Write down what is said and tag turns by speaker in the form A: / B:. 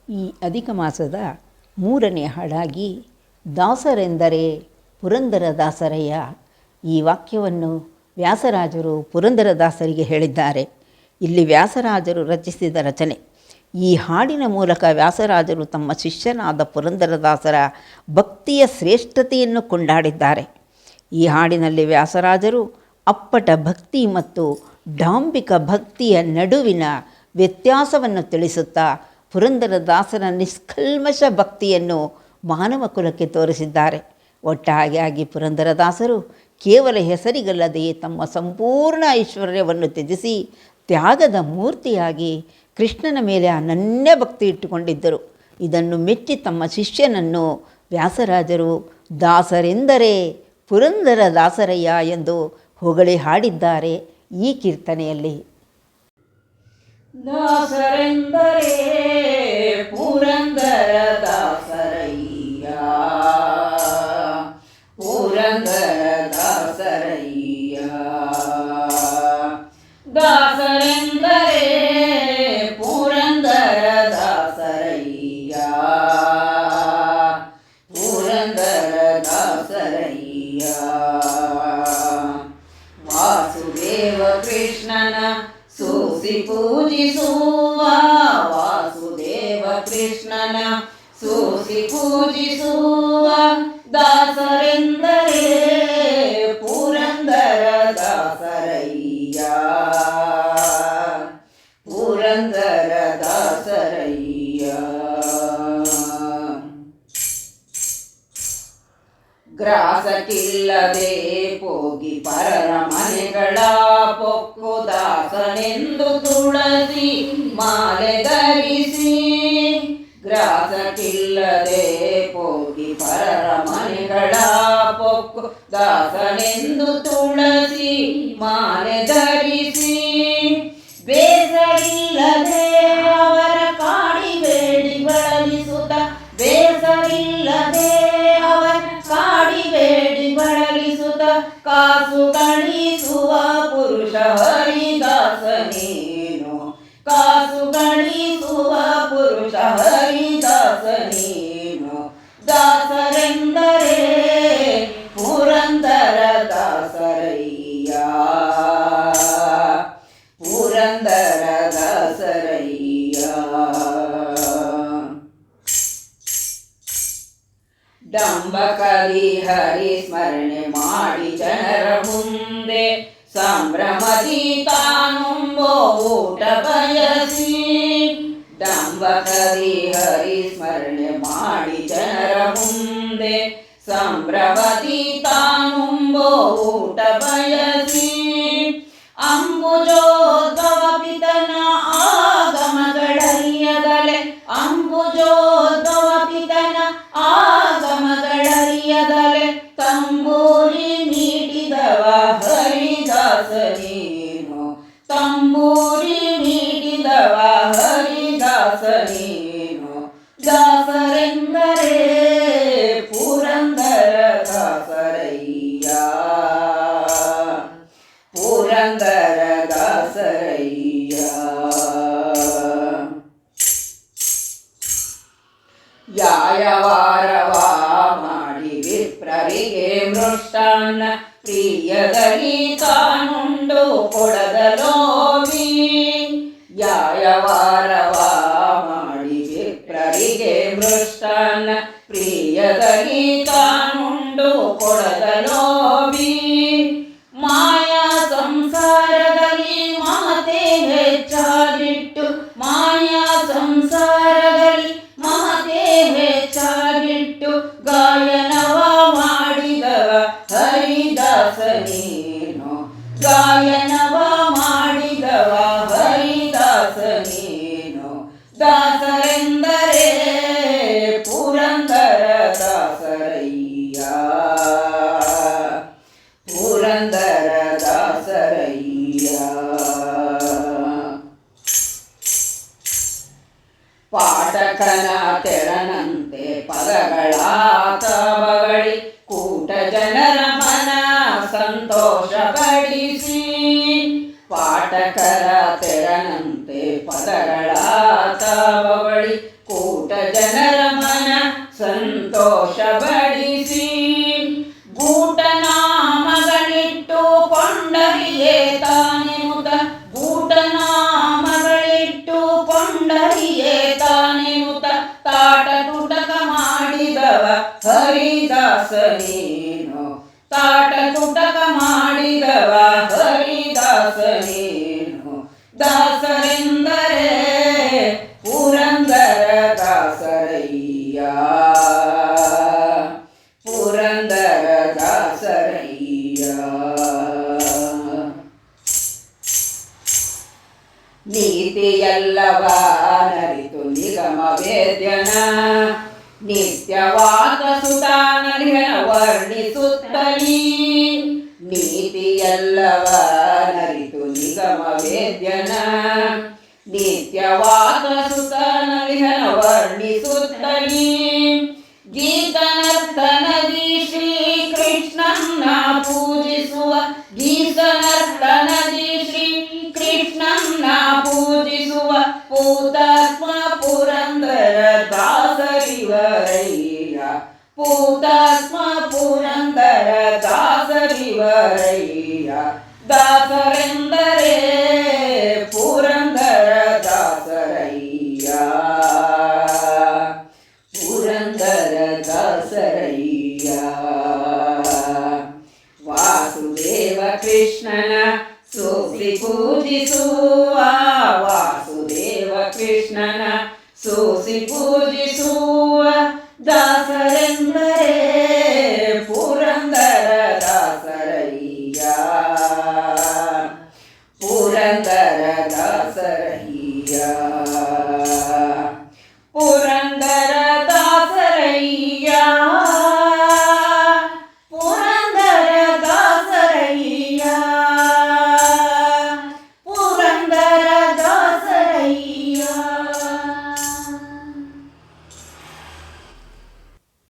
A: ಈ ಅಧಿಕ ಮಾಸದ ಮೂರನೇ ಹಾಡಾಗಿ ದಾಸರೆಂದರೆ ಪುರಂದರದಾಸರಯ್ಯ ಈ ವಾಕ್ಯವನ್ನು ವ್ಯಾಸರಾಜರು ಪುರಂದರದಾಸರಿಗೆ ಹೇಳಿದ್ದಾರೆ. ಇಲ್ಲಿ ವ್ಯಾಸರಾಜರು ರಚಿಸಿದ ರಚನೆ. ಈ ಹಾಡಿನ ಮೂಲಕ ವ್ಯಾಸರಾಜರು ತಮ್ಮ ಶಿಷ್ಯನಾದ ಪುರಂದರದಾಸರ ಭಕ್ತಿಯ ಶ್ರೇಷ್ಠತೆಯನ್ನು ಕೊಂಡಾಡಿದ್ದಾರೆ. ಈ ಹಾಡಿನಲ್ಲಿ ವ್ಯಾಸರಾಜರು ಅಪ್ಪಟ ಭಕ್ತಿ ಮತ್ತು ಡಾಂಬಿಕ ಭಕ್ತಿಯ ನಡುವಿನ ವ್ಯತ್ಯಾಸವನ್ನು ತಿಳಿಸುತ್ತಾ ಪುರಂದರದಾಸರ ನಿಷ್ಕಲ್ಮಶ ಭಕ್ತಿಯನ್ನು ಮಾನವ ಕುಲಕ್ಕೆ ತೋರಿಸಿದ್ದಾರೆ. ಒಟ್ಟಾಗಿ ಪುರಂದರದಾಸರು ಕೇವಲ ಹೆಸರಿಗಲ್ಲದೆ ತಮ್ಮ ಸಂಪೂರ್ಣ ಐಶ್ವರ್ಯವನ್ನು ತ್ಯಜಿಸಿ ತ್ಯಾಗದ ಮೂರ್ತಿಯಾಗಿ ಕೃಷ್ಣನ ಮೇಲೆ ಅನನ್ಯ ಭಕ್ತಿ ಇಟ್ಟುಕೊಂಡಿದ್ದರು. ಇದನ್ನು ಮೆಚ್ಚಿ ತಮ್ಮ ಶಿಷ್ಯನನ್ನು ವ್ಯಾಸರಾಜರು ದಾಸರೆಂದರೆ ಪುರಂದರದಾಸರಯ್ಯ ಎಂದು ಹೊಗಳಿ ಹಾಡಿದ್ದಾರೆ ಈ ಕೀರ್ತನೆಯಲ್ಲಿ.
B: ದಾಸರೆಂದರೆ ಪುರಂದರದಾಸರಯ್ಯ, ಪುರಂದರದಾಸರಯ್ಯ. ದಾಸರೆಂದರೆ ಪುರಂದರದಾಸರಯ್ಯ, ಪುರಂದರದಾಸರಯ್ಯ. ವಾಸುದೇವ ಕೃಷ್ಣನ ಸೂಸಿ ಪೂಜಿಸುವ, ವಾಸುದೇವ ಕೃಷ್ಣನ ಸೂಸಿ ಪೂಜಿಸುವ ದಾಸರೆಂದರೆ ಪುರಂದರದಾಸರಯ್ಯ, ಪುರಂದರದಾಸರಯ್ಯ. ಗ್ರಾಸಕ್ಕಿಲ್ಲದೆ ಹೋಗಿ ಪರರ ಮನೆಗಳ ಪೊಕ್ಕು ದಾಸನೆಂದು ತುಳಸಿ ಮಾಲೆ ಧರಿಸಿ, ಗ್ರಾಸಕ್ಕಿಲ್ಲದೆ ಹೋಗಿ ಪರರ ಮನೆಗಳ ಪೊಕ್ಕು ದಾಸನೆಂದು ತುಳಸಿ ಮಾಲೆ ಧರಿಸಿ, ಬೇಸರಿಲ್ಲದೆ ಅವರ ಕಾಡಿ ಬೇಡಿ ಬಳಲಿಸುತ್ತ, ಬೇಸರಿಲ್ಲದೆ ಅವರ ಕಾಡಿ ಬೇಡಿ ಬಳಲಿಸುತ್ತ ಕಾಸು ಗಳಿಸುವ ಪುರುಷ ಹರಿದಾಸನೇನು, ಕಾಸು ಗಳಿಸುವ ಪುರುಷ ಹರಿದಾಸನೇನು. ದಾಸರೆಂದರೆ ಪುರಂದರದಾಸರಯ್ಯ, ಪುರಂದರದಾಸರಯ್ಯ. ಡಂಬಕಲಿ ಹರಿ ಸ್ಮರಣೆ ಮಾಡಿ ಜನರ ಮುಂದೆ ಸಂಭ್ರಮದಿ ತಾನುಂಬೋ ಊಟ ಬಯಸಿ, ಡಂಬಕಲಿ ಹರಿ ಸ್ಮರಣೆ ಮಾಡಿ ಜನರ ಮುಂದೆ ಸಂಭ್ರಮದಿ ತಾನುಂಬೋ ಊಟ ಬಯಸಿ, ಅಂಬುಜೋದ್ಭವ ಪಿತನ ಆಗಮಗಳರಿಯದಲೆ, ಅಂಬುಜೋದ್ಭವ ಪಿತನ ಆಗಮಗಳರಿಯದಲೆ ತಂಬೂರಿ ನೀಡಿದವ ಹರಿದಾಸನೇನು, ತಂಬೂರಿ ನೀಡಿದವ ಹರಿದಾಸನೇನು. ದಾಸರೆಂದರೆ ಪುರಂದರದಾಸರಯ್ಯ, ಪುರಂದರದಾಸರಯ್ಯ. ಯಾಯವಾರವ ಮಾಡಿ ವಿಪ್ರರಿಗೆ ಮೃಷ್ಟಾನ್ನ ಪ್ರಿಯದಲ್ಲಿ ತಾನುಂಡು ಕೊಡದ ಲೋಭಿ, ಯಾಯವಾರವ ಮಾಡಿ ವಿಪ್ರರಿಗೆ ಮೃಷ್ಟಾನ್ನ ಪ್ರಿಯದಲ್ಲಿ ತಾನುಂಡು ಕೊಡದ ಲೋಭಿ, ಮಾಯಾ ಸಂಸಾರದಲ್ಲಿ ಮಮತೆ ಹೆಚ್ಚಾಗಿಟ್ಟು, ಮಾಯಾ ಸಂಸಾರದಲ್ಲಿ ಮಮತೆ ಹೆಚ್ಚಾಗಿಟ್ಟು ಗಾಯನವ ಮಾಡಿದವ ಹರಿದಾಸನೇನು, ಗಾಯನವ ಮಾಡಿದವ ಹರಿದಾಸನೇನು. ದಾಸರೆಂದರೆ ಪುರಂದರದಾಸರಯ್ಯ, ಪುರಂದರದಾಸರಯ್ಯ. ಪಾಠಕನ ತೆರನಂತೆ ಪದಗಳ ತಬಗಳಿ ಕೂಟ ಜನರ ಮನ ಸಂತೋಷ ಪಡಿಸಿ, ಪಾಠಕರ ತೆರನಂತೆ ಪದಗಳ ತಬಗಳಿ ಕೂಟ ದಾಸರೆಂದರೆ ಪುರಂದರ ದಾಸರಯ್ಯ, ಪುರಂದರ ದಾಸರಯ್ಯ. ನೀತಿಯಲ್ಲವ ನರಿತು ನಿಗಮ ವೇದ್ಯನ ನಿತ್ಯವಾದ ಸುತಾನಲಿಹನ ವರ್ಣಿಸುತ್ತಲೀ. ನೀತಿಯಲ್ಲವ ನರಿತು ನಿಗಮ ವೇದ್ಯನ ನಿತ್ಯವಾದ ಸುತಾನಲಿಹನ ವರ್ಣಿಸುತ್ತಲೀ. ಗೀತನರ್ತನದಿ ಶ್ರೀ ಕೃಷ್ಣನ್ನ ಪೂಜಿಸುವ, ಗೀತನರ್ತನದಿ ಶ್ರೀ ಕೃಷ್ಣನ್ನ ಪೂಜಿಸುವ ಪೂತಾತ್ಮ ಪುರಂದರ ದಾಸರಿವರಯ್ಯ, ಪೂತಾತ್ಮ ಪುರಂದರ ದಾಸರಿವರಯ್ಯ. ದಾಸರೆಂದರೆ ಪುರಂದರ ದಾಸರಯ್ಯ, ಪುರಂದರ ದಾಸರಯ್ಯ. ವಾಸುದೇವ ಕೃಷ್ಣನ ಸೋಸಿ ಪೂಜಿಸುವ, ವಾಸುದೇವ ಕೃಷ್ಣನ ಸೋಸಿ ಪೂಜಿಸುವ ದಾಸರೆಂದರೆ ಪುರಂದರ ದಾಸರಯ್ಯ, ಪುರಂದರ ದಾಸರಯ್ಯ.